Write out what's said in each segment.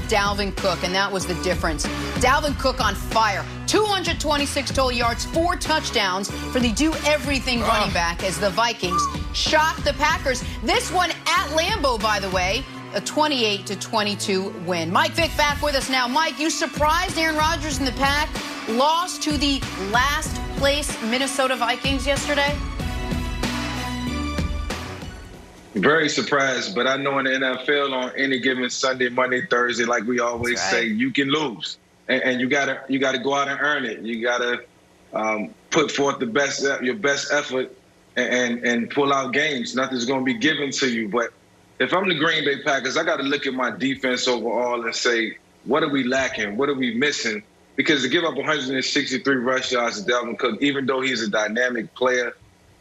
Dalvin Cook, and that was the difference. Dalvin Cook on fire. 226 total yards, 4 touchdowns for the do-everything running back as the Vikings shocked the Packers. This one at Lambeau, by the way, a 28-22 win. Mike Vick back with us now. Mike, you surprised Aaron Rodgers and the Pack lost to the last place Minnesota Vikings yesterday? Very surprised, but I know in the NFL on any given Sunday, Monday, Thursday, like we always say, you can lose, and you gotta go out and earn it. You gotta put forth your best effort and pull out games. Nothing's gonna be given to you. But if I'm the Green Bay Packers, I got to look at my defense overall and say, what are we lacking? What are we missing? Because to give up 163 rush yards to Dalvin Cook, even though he's a dynamic player,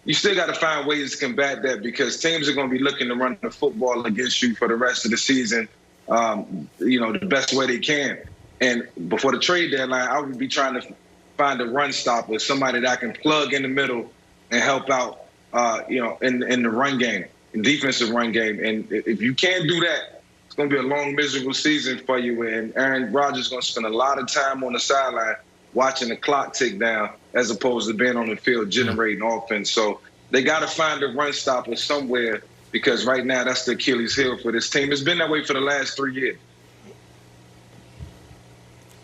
you still got to find ways to combat that because teams are going to be looking to run the football against you for the rest of the season, the best way they can. And before the trade deadline, I would be trying to find a run stopper, somebody that I can plug in the middle and help out, in the run game, in defensive run game. And if you can't do that, it's going to be a long, miserable season for you. And Aaron Rodgers is going to spend a lot of time on the sideline watching the clock tick down as opposed to being on the field generating offense. So they got to find a run stopper somewhere because right now that's the Achilles heel for this team. It's been that way for the last 3 years.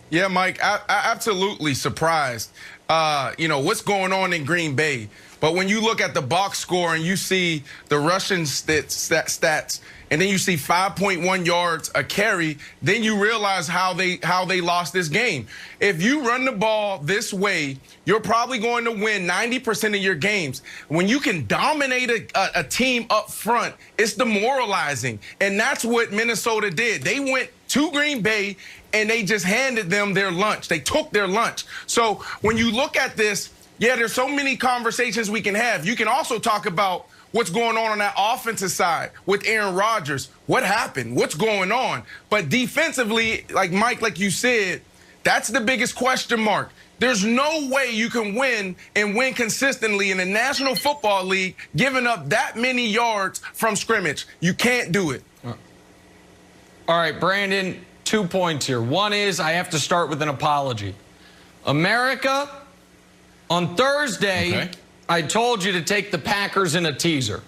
Yeah, Mike, I absolutely surprised, what's going on in Green Bay. But when you look at the box score and you see the rushing stats, and then you see 5.1 yards a carry, then you realize how they lost this game. If you run the ball this way, you're probably going to win 90% of your games. When you can dominate a team up front, it's demoralizing. And that's what Minnesota did. They went to Green Bay and they just handed them their lunch. They took their lunch. So when you look at this, yeah, there's so many conversations we can have. You can also talk about what's going on that offensive side with Aaron Rodgers. What happened? What's going on? But defensively, like Mike, like you said, that's the biggest question mark. There's no way you can win and win consistently in the National Football League giving up that many yards from scrimmage. You can't do it. All right, Brandon, 2 points here. One is I have to start with an apology. America, on Thursday, I told you to take the Packers in a teaser.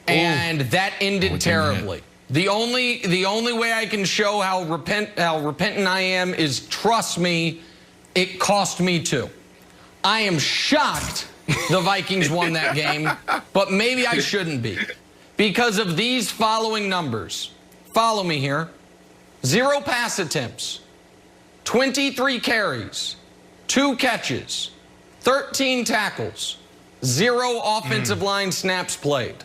And that ended terribly. The only way I can show how repentant I am is, trust me, it cost me too. I am shocked the Vikings won that game, but maybe I shouldn't be because of these following numbers. Follow me here. 0 pass attempts, 23 carries, 2 catches, 13 tackles, 0 offensive line snaps played.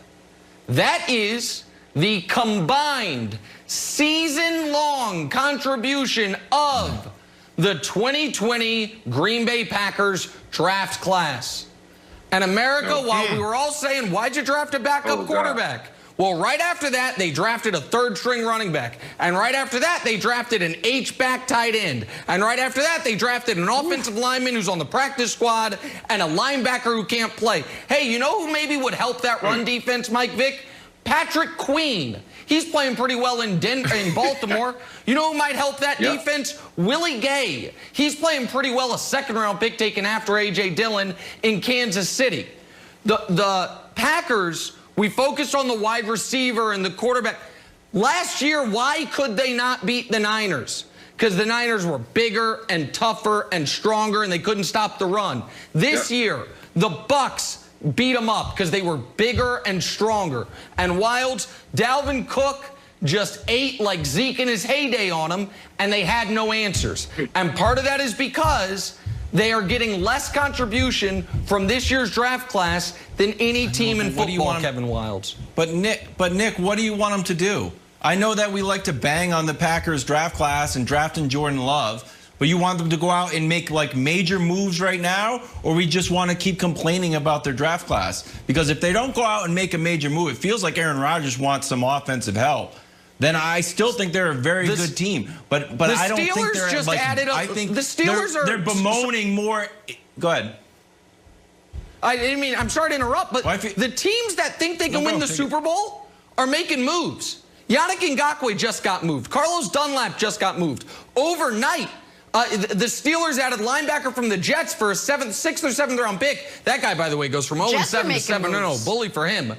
That is the combined season-long contribution of the 2020 Green Bay Packers draft class. And America, while we were all saying, why'd you draft a backup quarterback? Well, right after that, they drafted a 3rd-string running back. And right after that, they drafted an H-back tight end. And right after that, they drafted an offensive lineman who's on the practice squad and a linebacker who can't play. Hey, you know who maybe would help that run defense, Mike Vick? Patrick Queen. He's playing pretty well in Baltimore. You know who might help that defense? Willie Gay. He's playing pretty well, a 2nd-round pick taken after A.J. Dillon in Kansas City. The Packers, we focused on the wide receiver and the quarterback. Last year, why could they not beat the Niners? Because the Niners were bigger and tougher and stronger, and they couldn't stop the run. This year, the Bucs beat them up because they were bigger and stronger. And Wilds, Dalvin Cook just ate like Zeke in his heyday on him, and they had no answers. And part of that is because they are getting less contribution from this year's draft class than any team in football, Kevin Wilds. But Nick, what do you want them to do? I know that we like to bang on the Packers draft class and drafting Jordan Love, but you want them to go out and make like major moves right now, or we just want to keep complaining about their draft class? Because if they don't go out and make a major move, it feels like Aaron Rodgers wants some offensive help. Then I still think they're a very good team. But I don't think they're just like, added up. I think the Steelers they're bemoaning more. Go ahead. I'm sorry to interrupt, but the teams that think they can win the Super Bowl are making moves. Yannick Ngakoue just got moved. Carlos Dunlap just got moved. Overnight, the Steelers added linebacker from the Jets for a 6th or 7th round pick. That guy, by the way, goes from 0-7 to 7. No, bully for him.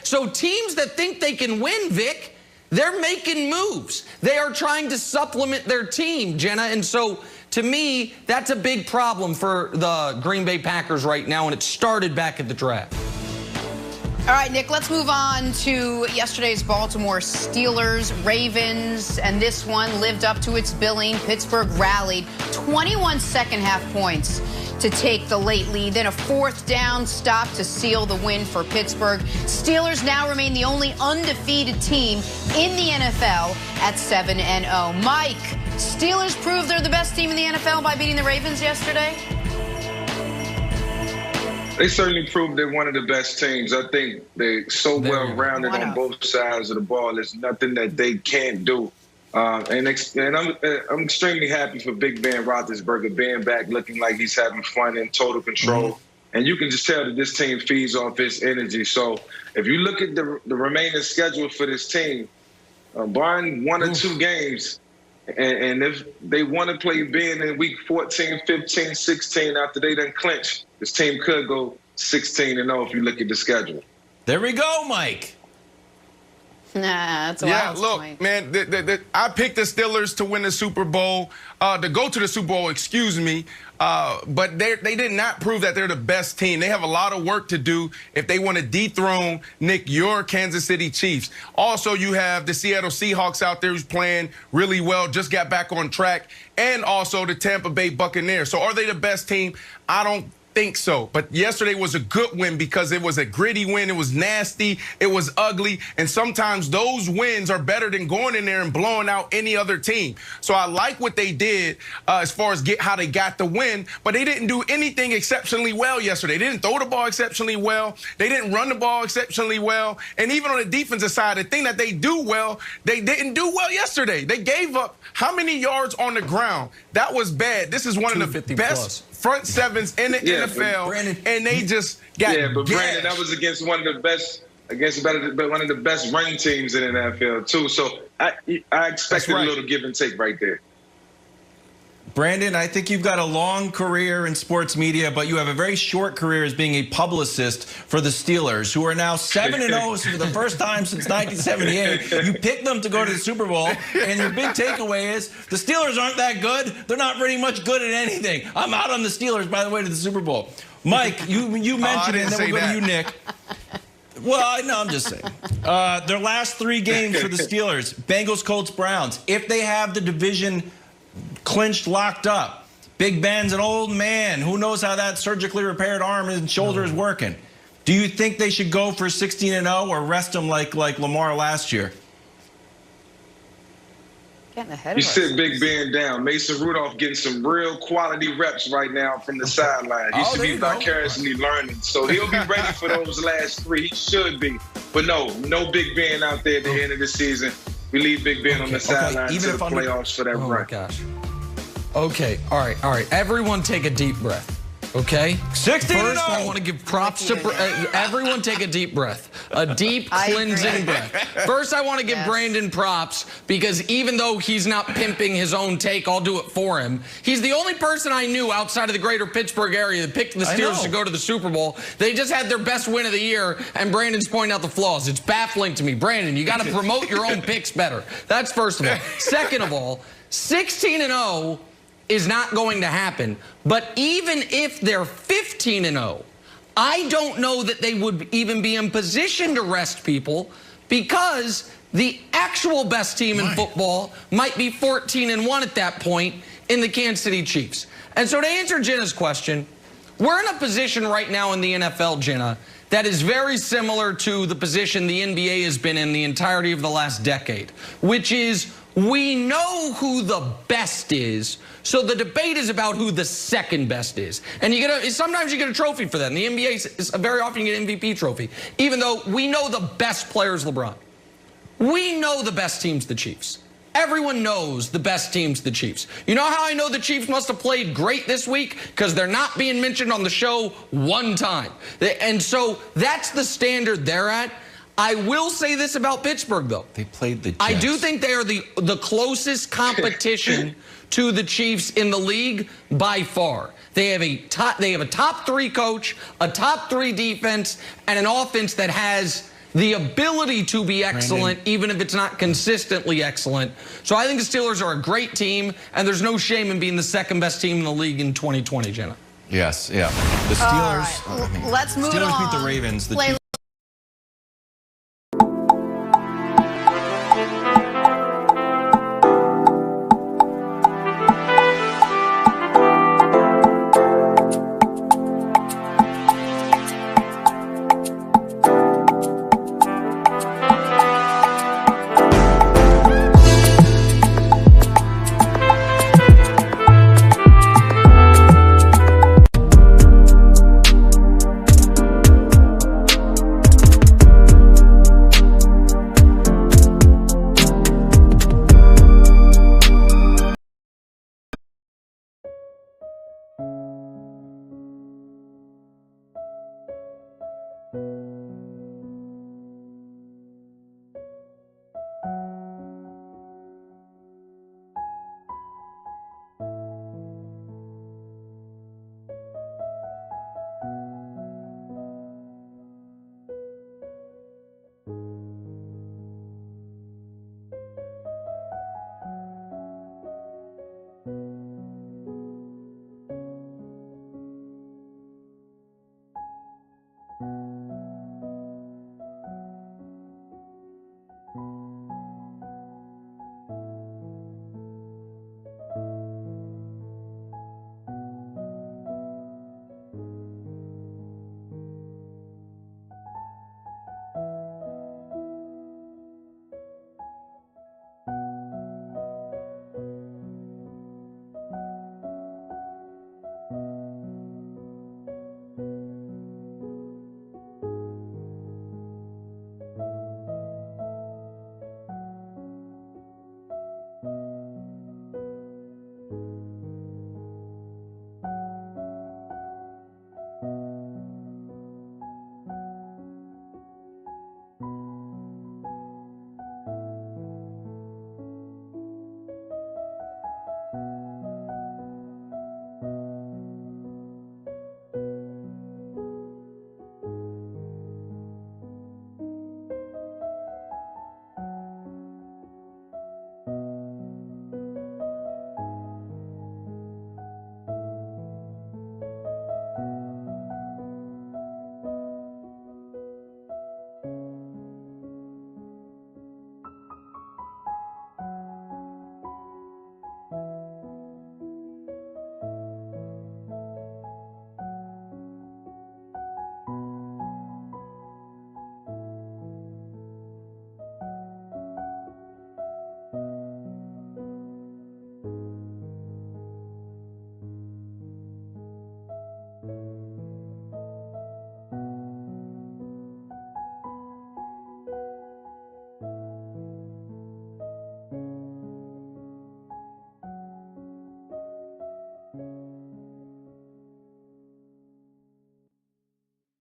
So teams that think they can win, Vic, they're making moves. They are trying to supplement their team, Jenna. And so, to me, that's a big problem for the Green Bay Packers right now, and it started back at the draft. All right, Nick, let's move on to yesterday's Baltimore Steelers, Ravens, and this one lived up to its billing. Pittsburgh rallied 21 second-half points to take the late lead, then a 4th down stop to seal the win for Pittsburgh. Steelers now remain the only undefeated team in the NFL at 7-0. Mike, Steelers proved they're the best team in the NFL by beating the Ravens yesterday? They certainly proved they're one of the best teams. I think they're so well-rounded on both sides of the ball. There's nothing that they can't do. And I'm extremely happy for Big Ben Roethlisberger being back, looking like he's having fun and total control. And you can just tell that this team feeds off his energy. So if you look at the remaining schedule for this team, barring 1 or 2 games, and if they want to play Ben in week 14, 15, 16 after they done clinch, this team could go 16-0 if you look at the schedule. There we go, Mike. Nah, that's a wild look, point. man, I picked the Steelers to win the Super Bowl, to go to the Super Bowl, excuse me. But they did not prove that they're the best team. They have a lot of work to do if they want to dethrone, Nick, your Kansas City Chiefs. Also, you have the Seattle Seahawks out there who's playing really well, just got back on track, and also the Tampa Bay Buccaneers. So are they the best team? I don't think so. But yesterday was a good win because it was a gritty win. It was nasty. It was ugly. And sometimes those wins are better than going in there and blowing out any other team. So I like what they did as far as how they got the win, but they didn't do anything exceptionally well yesterday. They didn't throw the ball exceptionally well. They didn't run the ball exceptionally well. And even on the defensive side, the thing that they do well, they didn't do well yesterday. They gave up how many yards on the ground? That was bad. This is one of the best front sevens in the NFL, and they just got but Brandon, that was against one of the best, one of the best running teams in the NFL too. So I expected a little give and take right there. Brandon, I think you've got a long career in sports media, but you have a very short career as being a publicist for the Steelers, who are now 7-0 for the first time since 1978. You picked them to go to the Super Bowl, and your big takeaway is the Steelers aren't that good. They're not pretty much good at anything. I'm out on the Steelers, by the way, to the Super Bowl. Mike, you mentioned it, and then we'll go to you, Nick. Well, no, I'm just saying. Their last 3 games for the Steelers, Bengals, Colts, Browns. If they have the division clinched, locked up, Big Ben's an old man. Who knows how that surgically repaired arm and shoulder is working? Do you think they should go for 16-0 or rest them like Lamar last year? Getting ahead you of us. sit Big Ben down. Mason Rudolph getting some real quality reps right now from the sideline. He should be vicariously learning. So he'll be ready for those last 3. He should be. But no Big Ben out there at the end of the season. We leave Big Ben on the sideline to the playoffs for that run. Oh, my gosh. Okay, all right. Everyone take a deep breath, okay? 16-0. First, I want to give props to everyone take a deep breath. A deep, cleansing breath. First, I want to give Brandon props because even though he's not pimping his own take, I'll do it for him. He's the only person I knew outside of the greater Pittsburgh area that picked the Steelers to go to the Super Bowl. They just had their best win of the year, and Brandon's pointing out the flaws. It's baffling to me. Brandon, you got to promote your own picks better. That's first of all. Second of all, 16-0 is not going to happen. But even if they're 15-0, I don't know that they would even be in position to rest people because the actual best team in football might be 14-1 at that point in the Kansas City Chiefs. And so to answer Jenna's question, we're in a position right now in the NFL, Jenna, that is very similar to the position the NBA has been in the entirety of the last decade, which is we know who the best is, so the debate is about who the second best is. And sometimes you get a trophy for that. In the NBA, very often you get an MVP trophy, even though we know the best player is LeBron. We know the best team's the Chiefs. Everyone knows the best team's the Chiefs. You know how I know the Chiefs must have played great this week? Because they're not being mentioned on the show one time. And so that's the standard they're at. I will say this about Pittsburgh, though. They played the Jets. I do think they are the closest competition to the Chiefs in the league by far. They have a top 3 coach, a top 3 defense, and an offense that has the ability to be excellent, even if it's not consistently excellent. So I think the Steelers are a great team, and there's no shame in being the second best team in the league in 2020, Jenna. Yes, yeah. The Steelers. Let's move on. Steelers beat the Ravens.